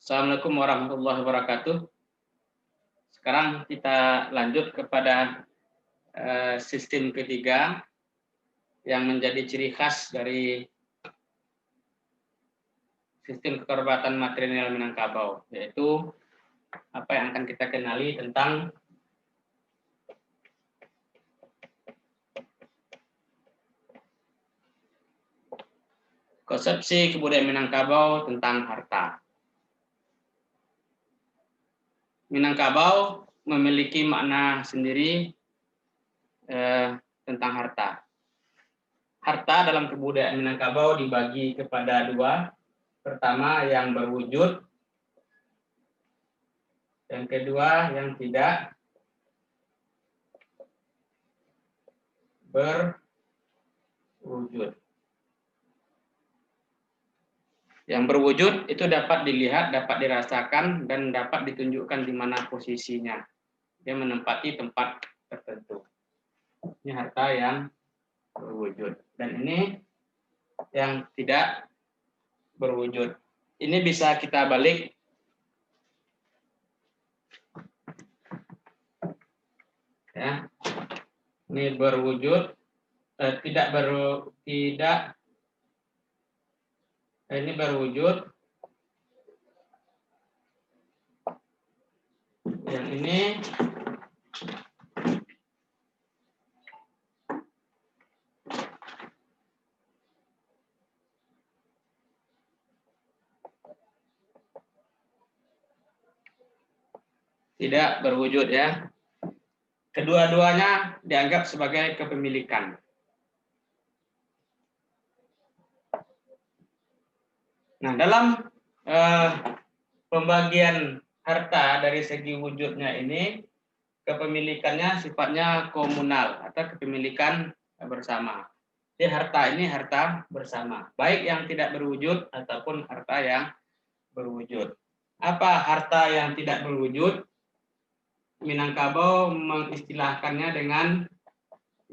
Assalamualaikum warahmatullahi wabarakatuh. Sekarang kita lanjut kepada sistem ketiga yang menjadi ciri khas dari sistem kekerabatan matrilineal Minangkabau, yaitu apa yang akan kita kenali tentang konsepsi kebudayaan Minangkabau tentang harta. Minangkabau memiliki makna sendiri tentang harta. Harta dalam kebudayaan Minangkabau dibagi kepada dua. Pertama yang berwujud, yang kedua yang tidak berwujud. Yang berwujud itu dapat dilihat, dapat dirasakan, dan dapat ditunjukkan di mana posisinya. Dia menempati tempat tertentu. Ini harta yang berwujud. Dan ini yang tidak berwujud. Ini bisa kita balik. Ya. Ini berwujud, ini berwujud. Yang ini tidak berwujud, ya. Kedua-duanya dianggap sebagai kepemilikan. Nah, dalam pembagian harta dari segi wujudnya ini, kepemilikannya sifatnya komunal atau kepemilikan bersama. Jadi harta ini harta bersama, baik yang tidak berwujud ataupun harta yang berwujud. Apa harta yang tidak berwujud? Minangkabau mengistilahkannya dengan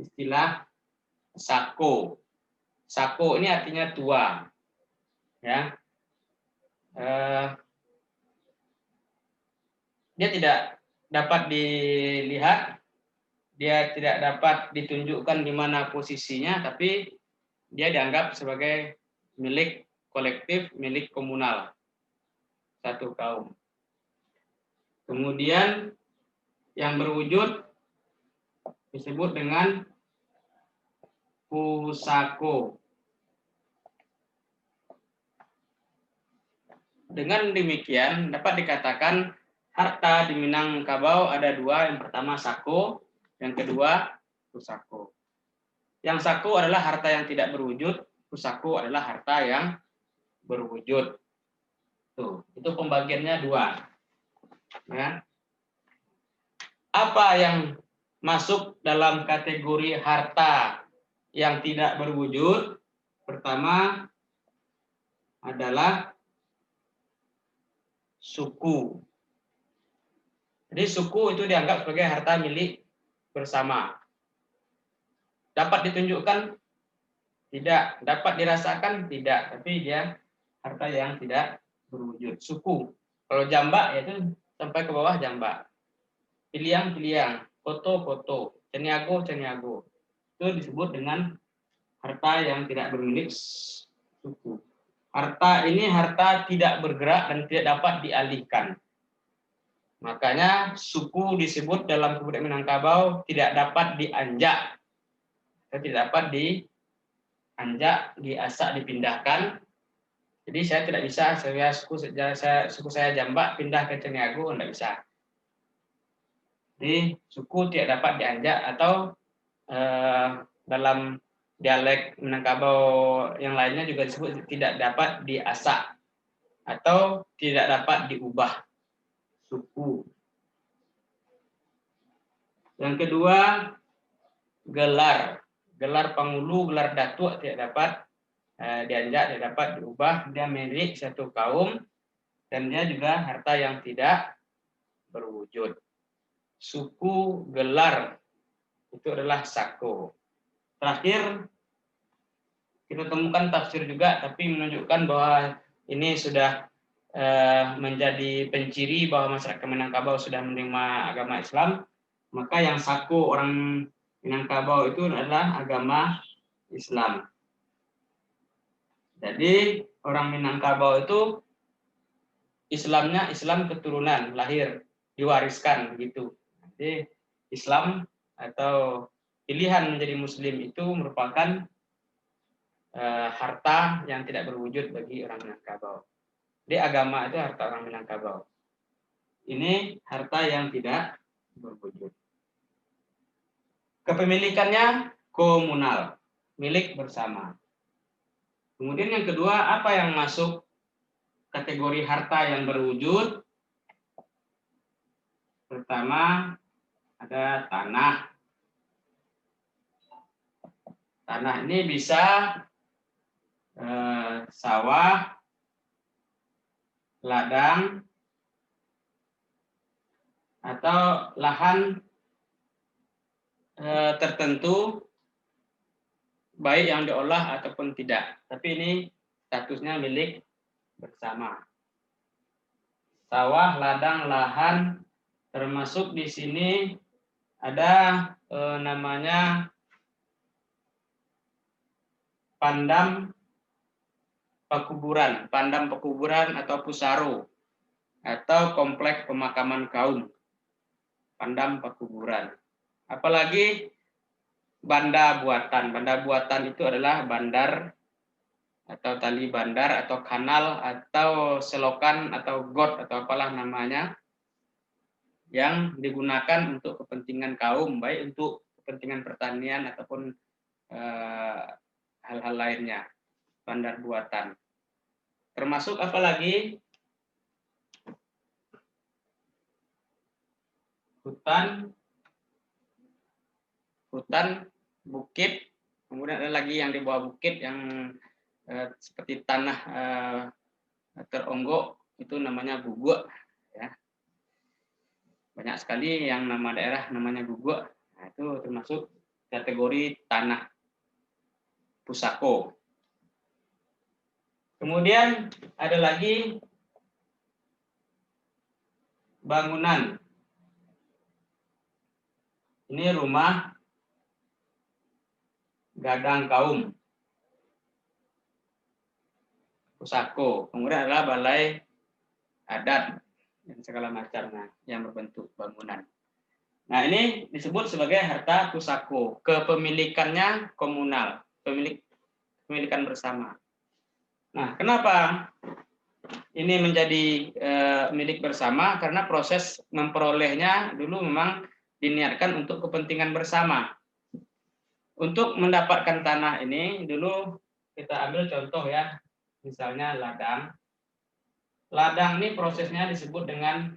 istilah sako. Sako ini artinya tua, ya. Dia tidak dapat dilihat, dia tidak dapat ditunjukkan di mana posisinya, tapi dia dianggap sebagai milik kolektif, milik komunal satu kaum. Kemudian yang berwujud disebut dengan pusako. Dengan demikian dapat dikatakan harta di Minangkabau ada dua. Yang pertama sako, yang kedua pusako. Yang sako adalah harta yang tidak berwujud, pusako adalah harta yang berwujud. Tuh, itu pembagiannya dua. Ya. Apa yang masuk dalam kategori harta yang tidak berwujud? Pertama adalah suku. Jadi suku itu dianggap sebagai harta milik bersama. Dapat ditunjukkan? Tidak. Dapat dirasakan? Tidak. Tapi dia harta yang tidak berwujud. Suku. Kalau jambak itu sampai ke bawah jambak. Piliang, foto, ceniago. Itu disebut dengan harta yang tidak bermilik suku. Harta ini harta tidak bergerak dan tidak dapat dialihkan. Makanya suku disebut dalam kebudayaan Minangkabau tidak dapat dianjak. Tidak dapat dianjak, diasak, dipindahkan. Jadi saya tidak bisa, suku saya jambak pindah ke ceniago, tidak bisa. Jadi suku tidak dapat dianjak, atau dalam dialek Minangkabau yang lainnya juga disebut tidak dapat diasak atau tidak dapat diubah suku. Yang kedua, gelar pangulu, gelar datuk tidak dapat dianjak, tidak dapat diubah. Dia milik satu kaum dan dia juga harta yang tidak berwujud. Suku, gelar itu adalah sako. Terakhir kita temukan tafsir juga, tapi menunjukkan bahwa ini sudah menjadi penciri bahwa masyarakat Minangkabau sudah menerima agama Islam, maka yang saku orang Minangkabau itu adalah agama Islam. Jadi orang Minangkabau itu Islamnya Islam keturunan, lahir, diwariskan gitu. Jadi Islam atau pilihan menjadi Muslim itu merupakan harta yang tidak berwujud bagi orang Minangkabau. Jadi agama itu harta orang Minangkabau. Ini harta yang tidak berwujud. Kepemilikannya komunal, milik bersama. Kemudian yang kedua, apa yang masuk kategori harta yang berwujud? Pertama, ada tanah. Tanah ini bisa sawah, ladang, atau lahan tertentu, baik yang diolah ataupun tidak. Tapi ini statusnya milik bersama. Sawah, ladang, lahan, termasuk di sini ada namanya pandam pekuburan atau pusaro, atau kompleks pemakaman kaum. Pandam pekuburan. Apalagi banda buatan. Banda buatan itu adalah bandar atau tali bandar atau kanal atau selokan atau got atau apalah namanya yang digunakan untuk kepentingan kaum, baik untuk kepentingan pertanian ataupun hal-hal lainnya. Bandar buatan. Termasuk apalagi hutan, bukit, kemudian ada lagi yang di bawah bukit yang seperti tanah teronggok, itu namanya guguk, ya. Banyak sekali yang nama daerah namanya guguk. Nah, itu termasuk kategori tanah pusako. Kemudian ada lagi bangunan. Ini rumah gadang kaum, pusako. Kemudian adalah balai adat dan segala macamnya yang berbentuk bangunan. Nah, ini disebut sebagai harta pusako. Kepemilikannya komunal, pemilikan bersama. Nah, kenapa ini menjadi milik bersama? Karena proses memperolehnya dulu memang diniatkan untuk kepentingan bersama. Untuk mendapatkan tanah ini dulu kita ambil contoh ya, misalnya ladang. Ladang ini prosesnya disebut dengan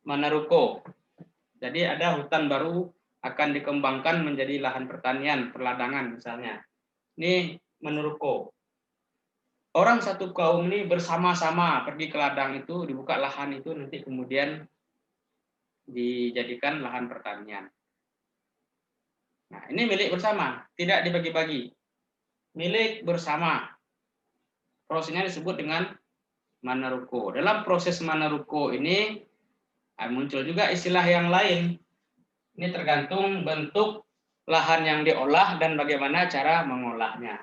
meneruko. Jadi ada hutan baru akan dikembangkan menjadi lahan pertanian, perladangan misalnya. Ini meneruko. Orang satu kaum ini bersama-sama pergi ke ladang itu, dibuka lahan itu, nanti kemudian dijadikan lahan pertanian. Nah, ini milik bersama, tidak dibagi-bagi. Milik bersama. Prosesnya disebut dengan meneruko. Dalam proses meneruko ini muncul juga istilah yang lain. Ini tergantung bentuk lahan yang diolah dan bagaimana cara mengolahnya.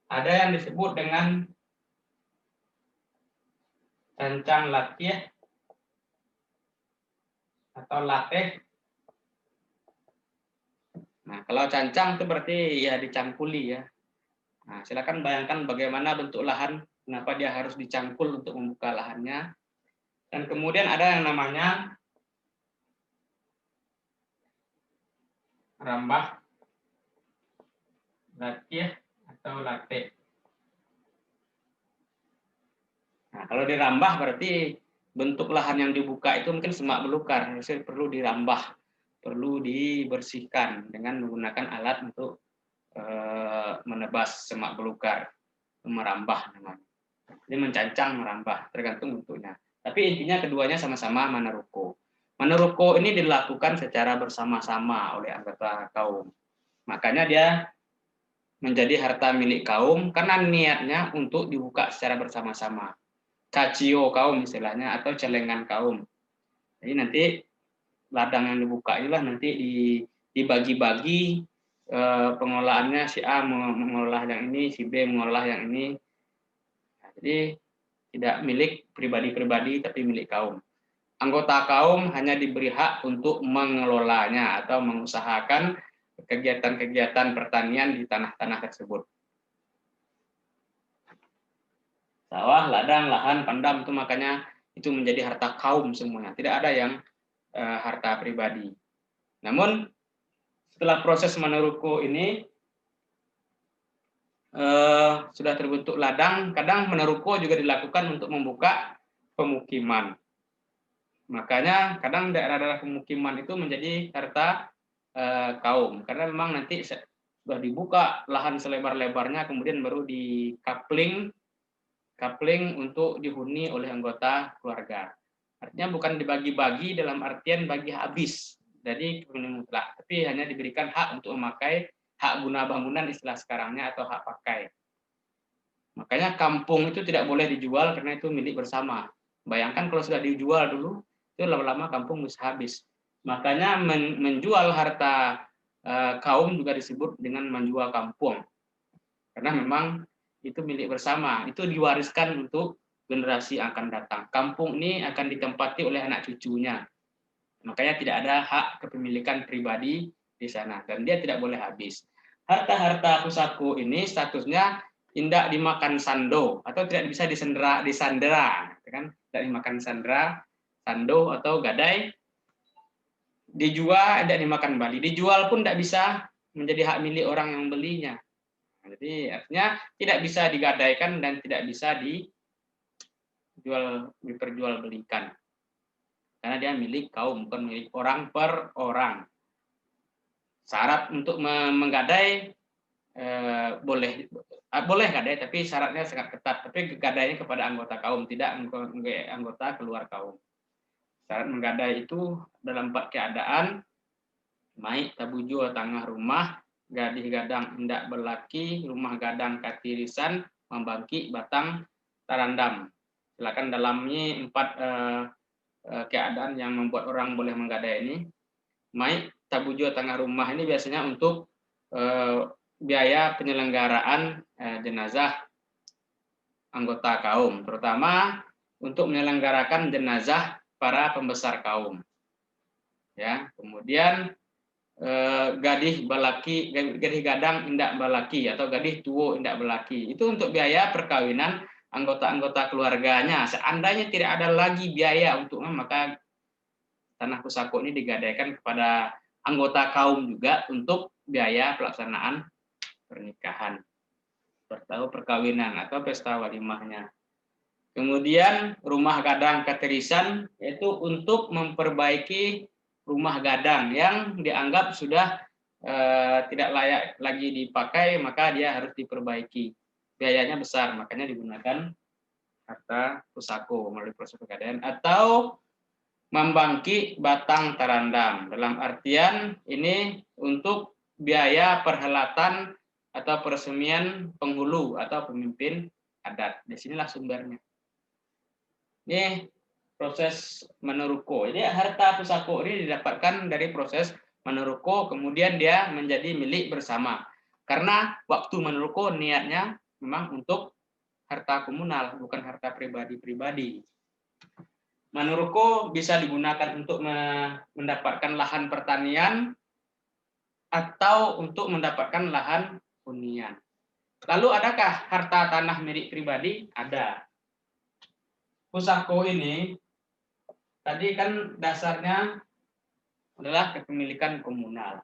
Ada yang disebut dengan cancang latih atau latih. Nah, kalau cancang itu berarti ya dicangkuli ya. Nah, silakan bayangkan bagaimana bentuk lahan, kenapa dia harus dicangkul untuk membuka lahannya. Dan kemudian ada yang namanya rambah latih atau latih. Nah, kalau dirambah berarti bentuk lahan yang dibuka itu mungkin semak belukar, jadi perlu dirambah, perlu dibersihkan dengan menggunakan alat untuk menebas semak belukar, merambah namanya. Jadi mencancang, merambah, tergantung bentuknya. Tapi intinya keduanya sama-sama meneruko. Meneruko ini dilakukan secara bersama-sama oleh anggota kaum. Makanya dia menjadi harta milik kaum karena niatnya untuk dibuka secara bersama-sama. Cacio kaum istilahnya atau celengan kaum. Jadi nanti ladang yang dibuka inilah nanti dibagi-bagi pengelolaannya, si A mengolah yang ini, si B mengolah yang ini. Nah, jadi tidak milik pribadi-pribadi tapi milik kaum. Anggota kaum hanya diberi hak untuk mengelolanya atau mengusahakan kegiatan-kegiatan pertanian di tanah-tanah tersebut. Sawah, ladang, lahan, pandam itu makanya itu menjadi harta kaum semuanya. Tidak ada yang harta pribadi. Namun setelah proses meneruko ini sudah terbentuk ladang, kadang meneruko juga dilakukan untuk membuka pemukiman. Makanya kadang daerah-daerah pemukiman itu menjadi harta kaum karena memang nanti sudah dibuka lahan selebar-lebarnya, kemudian baru di coupling untuk dihuni oleh anggota keluarga. Artinya bukan dibagi-bagi dalam artian bagi habis, jadi kepemilikan mutlak, tapi hanya diberikan hak untuk memakai hak guna bangunan istilah sekarangnya atau hak pakai. Makanya kampung itu tidak boleh dijual karena itu milik bersama. Bayangkan kalau sudah dijual dulu, itu lama-lama kampung bisa habis. Makanya menjual harta kaum juga disebut dengan menjual kampung. Karena memang itu milik bersama, itu diwariskan untuk generasi yang akan datang. Kampung ini akan ditempati oleh anak cucunya. Makanya tidak ada hak kepemilikan pribadi di sana dan dia tidak boleh habis. Harta-harta pusako ini statusnya tidak dimakan sando atau tidak bisa disandera, kan? Tidak dimakan sandera, sando atau gadai. Dijual tidak dimakan bali. Dijual pun tidak bisa menjadi hak milik orang yang belinya. Jadi artinya tidak bisa digadaikan dan tidak bisa diperjualbelikan. Karena dia milik kaum, bukan milik orang per orang. Syarat untuk menggadai boleh gadai, tapi syaratnya sangat ketat. Tapi gadainya kepada anggota kaum, tidak anggota keluar kaum. Syarat menggadai itu dalam 4 keadaan: maik tabujo tangah rumah, gadih gadang hendak berlaki, rumah gadang katirisan, membangki batang tarandam. Silakan dalamnya 4 keadaan yang membuat orang boleh menggadai ini. Maik tabujo tangah rumah ini biasanya untuk biaya penyelenggaraan jenazah anggota kaum, terutama untuk menyelenggarakan jenazah para pembesar kaum. Ya, kemudian gadih gadang indak balaki atau gadih tuwo indak balaki. Itu untuk biaya perkawinan anggota-anggota keluarganya. Seandainya tidak ada lagi biaya untuknya, maka tanah pusako ini digadaikan kepada anggota kaum juga untuk biaya pelaksanaan pernikahan, atau perkawinan atau pesta walimahnya. Kemudian rumah gadang katerisan yaitu untuk memperbaiki rumah gadang yang dianggap sudah tidak layak lagi dipakai, maka dia harus diperbaiki. Biayanya besar, makanya digunakan harta pusako melalui proses pegadaian. Atau membangki batang tarandam, dalam artian ini untuk biaya perhelatan atau peresmian penghulu atau pemimpin adat. Disinilah sumbernya. Ini proses meneruko. Jadi harta pusako ini didapatkan dari proses meneruko, kemudian dia menjadi milik bersama. Karena waktu meneruko niatnya memang untuk harta komunal, bukan harta pribadi-pribadi. Meneruko bisa digunakan untuk mendapatkan lahan pertanian atau untuk mendapatkan lahan hunian. Lalu adakah harta tanah milik pribadi? Ada. Pusako ini tadi kan dasarnya adalah kepemilikan komunal.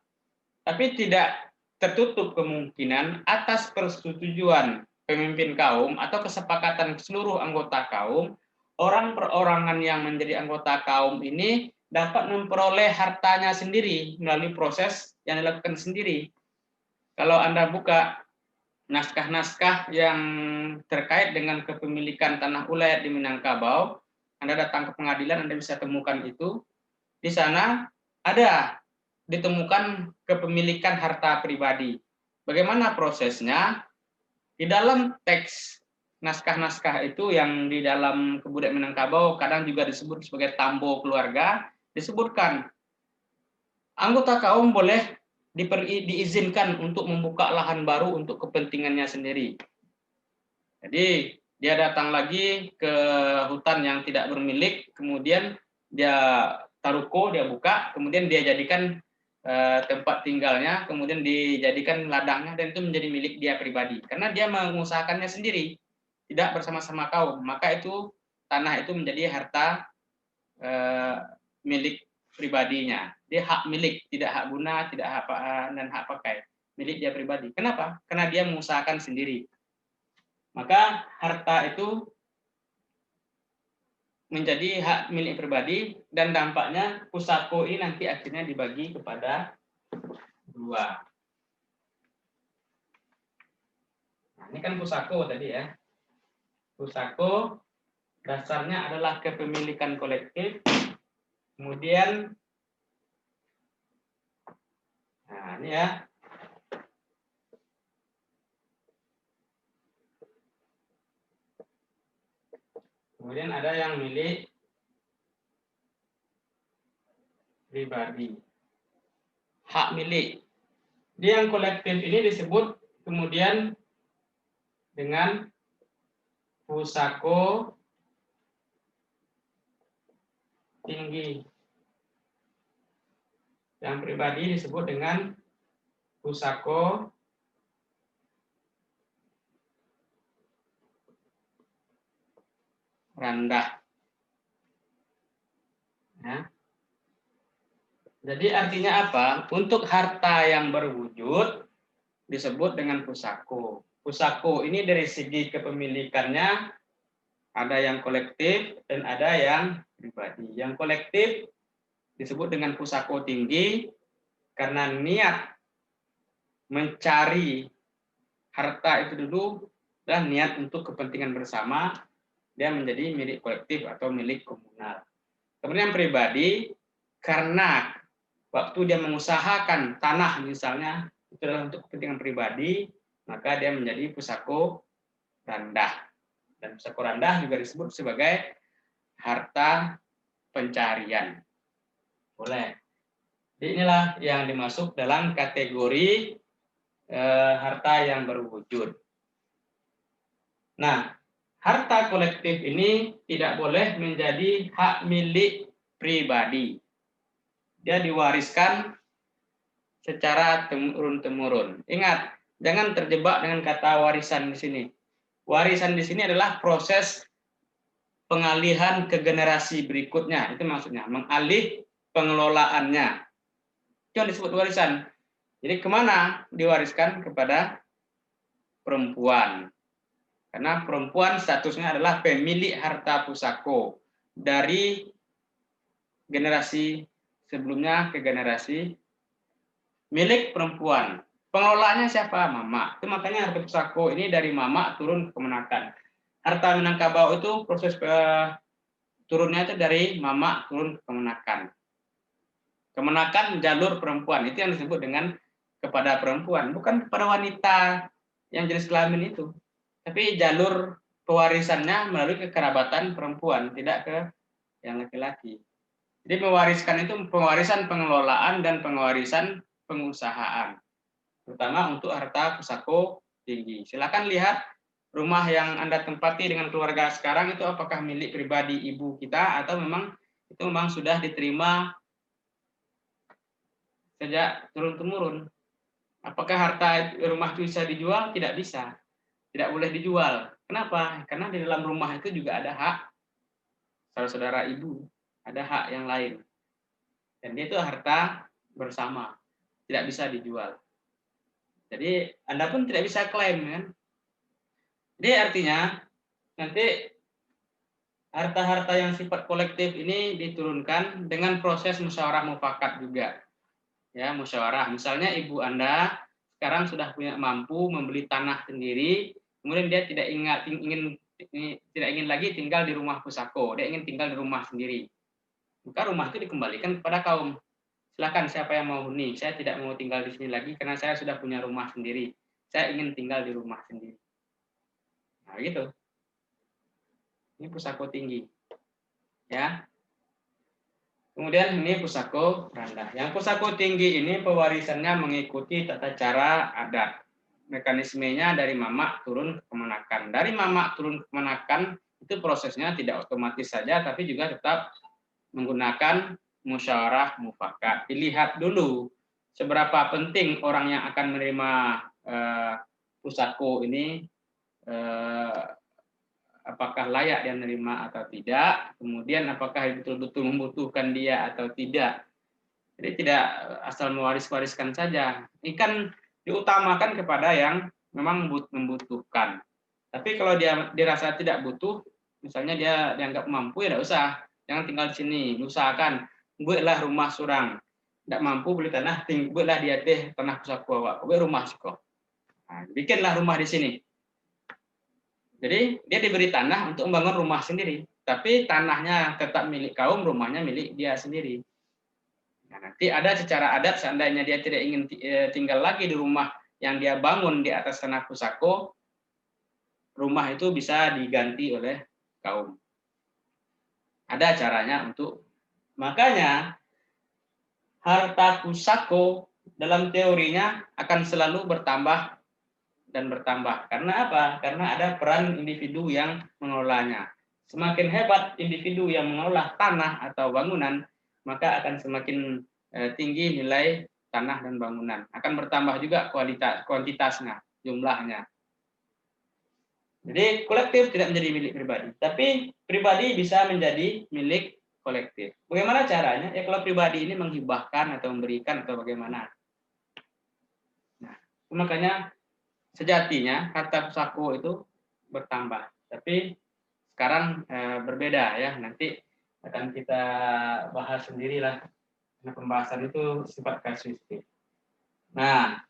Tapi tidak tertutup kemungkinan atas persetujuan pemimpin kaum atau kesepakatan seluruh anggota kaum, orang perorangan yang menjadi anggota kaum ini dapat memperoleh hartanya sendiri melalui proses yang dilakukan sendiri. Kalau Anda buka naskah-naskah yang terkait dengan kepemilikan tanah ulayat di Minangkabau, Anda datang ke pengadilan, Anda bisa temukan itu. Di sana ada ditemukan kepemilikan harta pribadi. bagaimana prosesnya? Di dalam teks naskah-naskah itu yang di dalam kebudayaan Minangkabau kadang juga disebut sebagai tambo keluarga, disebutkan anggota kaum boleh diizinkan untuk membuka lahan baru untuk kepentingannya sendiri. Jadi dia datang lagi ke hutan yang tidak bermilik, kemudian dia taruko, dia buka, kemudian dia jadikan tempat tinggalnya, kemudian dijadikan ladangnya, dan itu menjadi milik dia pribadi. Karena dia mengusahakannya sendiri, tidak bersama-sama kaum, maka itu tanah itu menjadi harta milik pribadinya. Dia hak milik, tidak hak guna, tidak hak dan hak pakai, milik dia pribadi. Kenapa? Karena dia mengusahakan sendiri. Maka harta itu menjadi hak milik pribadi, dan dampaknya pusako ini nanti akhirnya dibagi kepada dua. Nah, ini kan pusako tadi ya. Pusako dasarnya adalah kepemilikan kolektif, kemudian nah ini ya. Kemudian ada yang milik pribadi. Hak milik. Dia yang kolektif ini disebut kemudian dengan pusako tinggi. Yang pribadi disebut dengan pusako rendah. Ya. Jadi artinya apa? Untuk harta yang berwujud disebut dengan pusako. Pusako ini dari segi kepemilikannya ada yang kolektif dan ada yang pribadi. Yang kolektif disebut dengan pusako tinggi karena niat mencari harta itu dulu dan niat untuk kepentingan bersama, dia menjadi milik kolektif atau milik komunal. Kemudian pribadi karena waktu dia mengusahakan tanah misalnya itu adalah untuk kepentingan pribadi, maka dia menjadi pusako rendah. Dan pusako rendah juga disebut sebagai harta pencarian. Boleh. Jadi inilah yang dimasuk dalam kategori harta yang berwujud. Nah, harta kolektif ini tidak boleh menjadi hak milik pribadi. Dia diwariskan secara temurun-temurun. Ingat, jangan terjebak dengan kata warisan di sini. Warisan di sini adalah proses pengalihan ke generasi berikutnya. Itu maksudnya, mengalih pengelolaannya. Itu yang disebut warisan. Jadi kemana diwariskan? Kepada perempuan. Karena perempuan statusnya adalah pemilik harta pusako dari generasi sebelumnya ke generasi milik perempuan. Pengelolaannya siapa? Mama. Itu makanya harta pusako ini dari mama turun ke kemenakan. Harta Minangkabau itu proses turunnya itu dari mama turun ke kemenakan. Kemenakan jalur perempuan itu yang disebut dengan kepada perempuan, bukan kepada wanita yang jenis kelamin itu. Tapi jalur pewarisannya melalui kekerabatan perempuan, tidak ke yang laki-laki. Jadi mewariskan itu pewarisan pengelolaan dan pewarisan pengusahaan, terutama untuk harta pusako tinggi. Silakan lihat rumah yang Anda tempati dengan keluarga sekarang itu apakah milik pribadi ibu kita atau memang sudah diterima sejak turun-temurun. Apakah harta rumah itu bisa dijual? Tidak bisa. Tidak boleh dijual. Kenapa? Karena di dalam rumah itu juga ada hak saudara-saudara ibu, ada hak yang lain. Dan itu harta bersama, tidak bisa dijual. Jadi Anda pun tidak bisa klaim kan. Jadi artinya nanti harta-harta yang sifat kolektif ini diturunkan dengan proses musyawarah mufakat juga. Ya, musyawarah. Misalnya ibu Anda sekarang sudah punya mampu membeli tanah sendiri, kemudian dia tidak ingin lagi tinggal di rumah pusako, dia ingin tinggal di rumah sendiri. Maka rumah itu dikembalikan kepada kaum. Silakan siapa yang mau huni. Saya tidak mau tinggal di sini lagi karena saya sudah punya rumah sendiri. Saya ingin tinggal di rumah sendiri. Nah, gitu. Ini pusako tinggi. Ya. Kemudian ini pusako rendah. Yang pusako tinggi ini pewarisannya mengikuti tata cara adat. Mekanismenya dari mamak turun ke kemenakan. Dari mamak turun ke kemenakan itu prosesnya tidak otomatis saja, tapi juga tetap menggunakan musyawarah mufakat. Dilihat dulu seberapa penting orang yang akan menerima pusako ini, apakah layak dia menerima atau tidak, kemudian apakah betul-betul membutuhkan dia atau tidak. Jadi tidak asal mewaris-wariskan saja. Ini kan diutamakan kepada yang memang membutuhkan. Tapi kalau dia dirasa tidak butuh, misalnya dia dianggap mampu, ya tidak usah. Jangan tinggal di sini. Usahakan buatlah rumah surang. Tidak mampu beli tanah, buatlah dia tanah pusako awak. Buat rumah siko. Nah, bikinlah rumah di sini. Jadi dia diberi tanah untuk membangun rumah sendiri, tapi tanahnya tetap milik kaum, rumahnya milik dia sendiri. Nah, nanti ada secara adat seandainya dia tidak ingin tinggal lagi di rumah yang dia bangun di atas tanah pusako, rumah itu bisa diganti oleh kaum. Ada caranya untuk, makanya harta pusako dalam teorinya akan selalu bertambah dan bertambah. Karena apa? Karena ada peran individu yang mengelolanya. Semakin hebat individu yang mengelola tanah atau bangunan, maka akan semakin tinggi nilai tanah dan bangunan. Akan bertambah juga kuantitasnya, jumlahnya. Jadi kolektif tidak menjadi milik pribadi, tapi pribadi bisa menjadi milik kolektif. Bagaimana caranya? Ya kalau pribadi ini menghibahkan atau memberikan atau bagaimana. Nah, makanya sejatinya harta pusako itu bertambah, tapi sekarang berbeda ya. Nanti akan kita bahas sendirilah, karena pembahasan itu sifat kasuistik. Nah,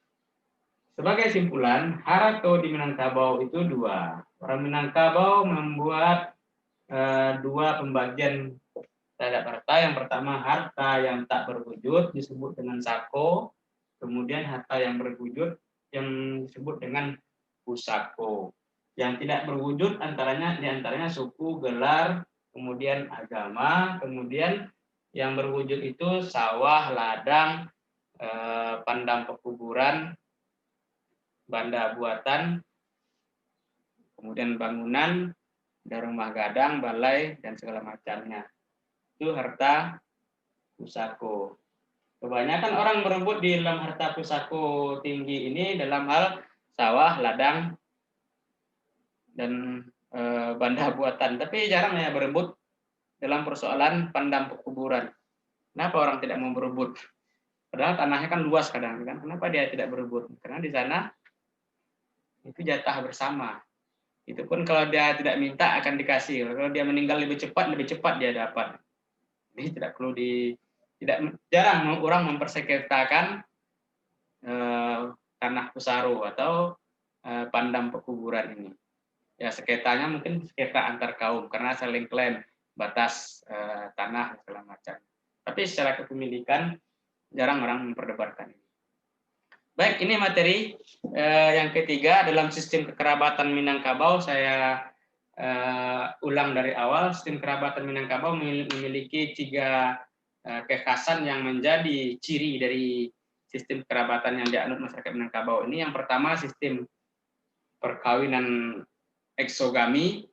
sebagai simpulan, harato di Minangkabau itu dua. Orang Minangkabau membuat dua pembagian terhadap harta. Yang pertama, harta yang tak berwujud disebut dengan sako. Kemudian harta yang berwujud yang disebut dengan pusako. Yang tidak berwujud diantaranya suku, gelar, kemudian agama, kemudian yang berwujud itu sawah, ladang, pandang pekuburan, banda buatan, kemudian bangunan, ada rumah gadang, balai, dan segala macamnya. Itu harta pusako. Kebanyakan orang berebut di dalam harta pusako tinggi ini dalam hal sawah, ladang, dan banda buatan. Tapi jarang ya berebut dalam persoalan pandang pekuburan. Kenapa orang tidak mau berebut? Padahal tanahnya kan luas kadang kan. Kenapa dia tidak berebut? Karena di sana itu jatah bersama. Itu pun kalau dia tidak minta akan dikasih. Kalau dia meninggal lebih cepat dia dapat. Ini tidak perlu jarang orang mempersengketakan tanah pusaro atau pandang pekuburan ini. Ya sengketanya mungkin sengketa antar kaum karena saling klaim batas tanah segala macam. Tapi secara kepemilikan jarang orang memperdebatkan ini. Baik, ini materi yang ketiga dalam sistem kekerabatan Minangkabau. Saya ulang dari awal. Sistem kerabatan Minangkabau memiliki 3 kekhasan yang menjadi ciri dari sistem kerabatan yang dianut masyarakat Minangkabau ini. Yang pertama, sistem perkawinan eksogami.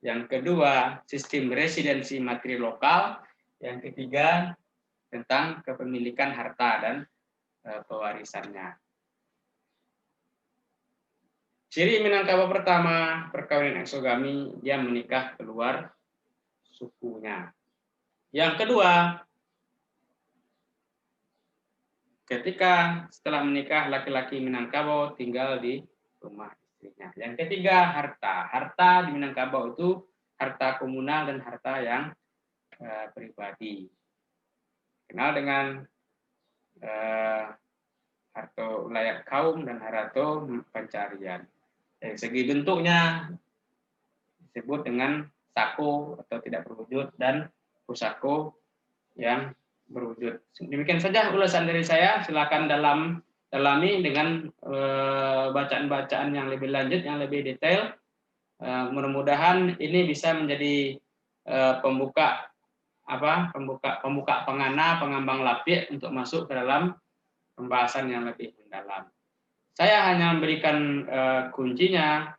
Yang kedua, sistem residensi materi lokal. Yang ketiga, tentang kepemilikan harta dan pewarisannya. Ciri Minangkabau pertama, perkawinan eksogami, dia menikah keluar sukunya. Yang kedua, ketika setelah menikah laki-laki Minangkabau tinggal di rumah istrinya. Yang ketiga, harta. Harta di Minangkabau itu harta komunal dan harta yang pribadi. Kenal dengan harto layak kaum dan harto pencarian. Dari segi bentuknya disebut dengan sako atau tidak berwujud dan pusako yang berwujud. Demikian saja ulasan dari saya. Silakan dalami dengan bacaan-bacaan yang lebih lanjut, yang lebih detail. Mudah-mudahan ini bisa menjadi pembuka pengana, pengambang lapik untuk masuk ke dalam pembahasan yang lebih mendalam. Saya hanya memberikan kuncinya.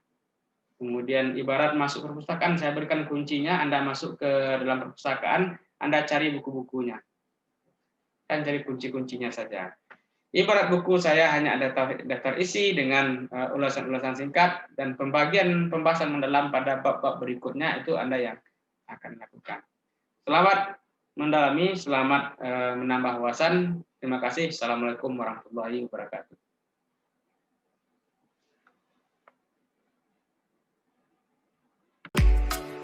Kemudian ibarat masuk perpustakaan, saya berikan kuncinya, Anda masuk ke dalam perpustakaan, Anda cari buku-bukunya. Dan cari kunci-kuncinya saja. Ibarat buku saya hanya ada daftar isi dengan ulasan-ulasan singkat, dan pembahasan mendalam pada bab-bab berikutnya itu Anda yang akan lakukan. Selamat mendalami, selamat menambah wawasan. Terima kasih. Assalamualaikum warahmatullahi wabarakatuh.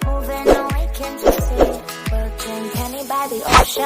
Moving away, can't you see? Working penny by the ocean.